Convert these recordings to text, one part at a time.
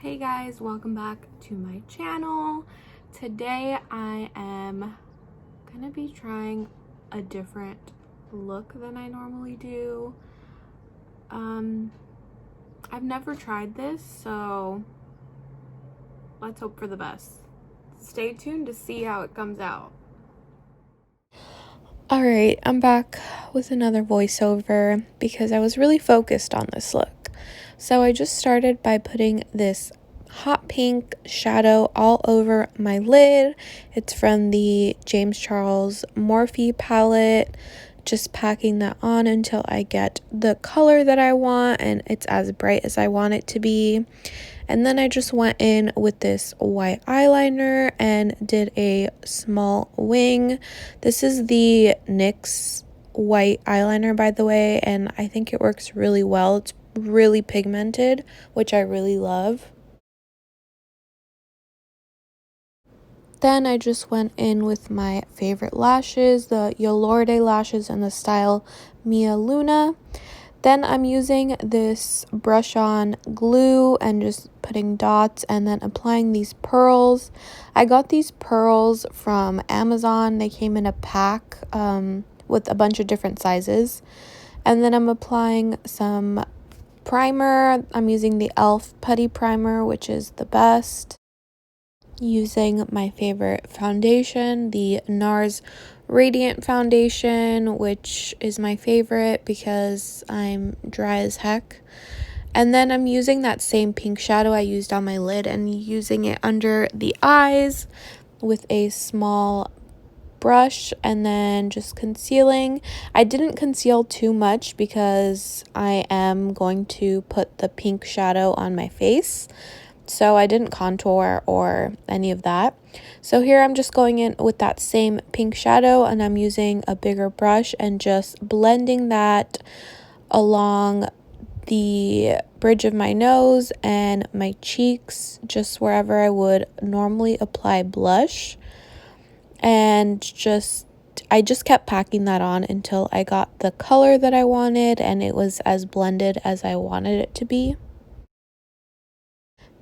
Hey guys, welcome back to my channel. Today I am gonna be trying a different look than I normally do. I've never tried this, so let's hope for the best. Stay tuned to see how it comes out. Alright, I'm back with another voiceover because I was really focused on this look. So I just started by putting this hot pink shadow all over my lid. It's from the James Charles Morphe palette. Just packing that on until I get the color that I want and it's as bright as I want it to be. And then I just went in with this white eyeliner and did a small wing. This is the NYX white eyeliner, by the way, and I think it works really well. It's really pigmented, which I really love. Then I just went in with my favorite lashes, the Yolorde lashes in the style Mia Luna. Then I'm using this brush on glue and just putting dots and then applying these pearls. I got these pearls from Amazon. They came in a pack with a bunch of different sizes. And then I'm applying some primer. I'm using the e.l.f. Putty Primer, which is the best. Using my favorite foundation, the NARS Radiant Foundation, which is my favorite because I'm dry as heck. And then I'm using that same pink shadow I used on my lid and using it under the eyes with a small brush and then just concealing. I didn't conceal too much because I am going to put the pink shadow on my face. So I didn't contour or any of that. So here I'm just going in with that same pink shadow and I'm using a bigger brush and just blending that along the bridge of my nose and my cheeks, just wherever I would normally apply blush. And I just kept packing that on until I got the color that I wanted and it was as blended as I wanted it to be.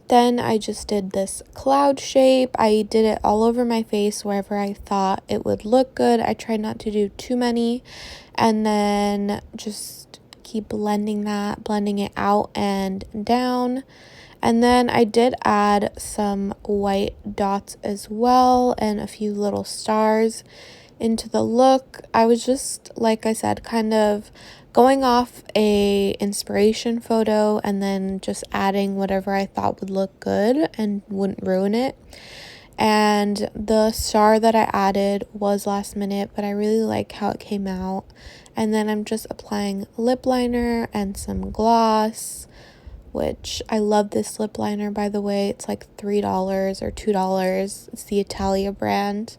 Then I just did this cloud shape. I did it all over my face wherever I thought it would look good. I tried not to do too many and then just keep blending it out and down. And then I did add some white dots as well and a few little stars into the look. I was just, like I said, kind of going off a inspiration photo and then just adding whatever I thought would look good and wouldn't ruin it. And the star that I added was last minute, but I really like how it came out. And then I'm just applying lip liner and some gloss, which I love this lip liner, by the way. It's like $3 or $2. It's the Italia brand.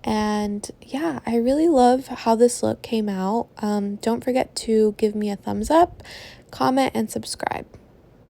And yeah, I really love how this look came out. Don't forget to give me a thumbs up, comment, and subscribe.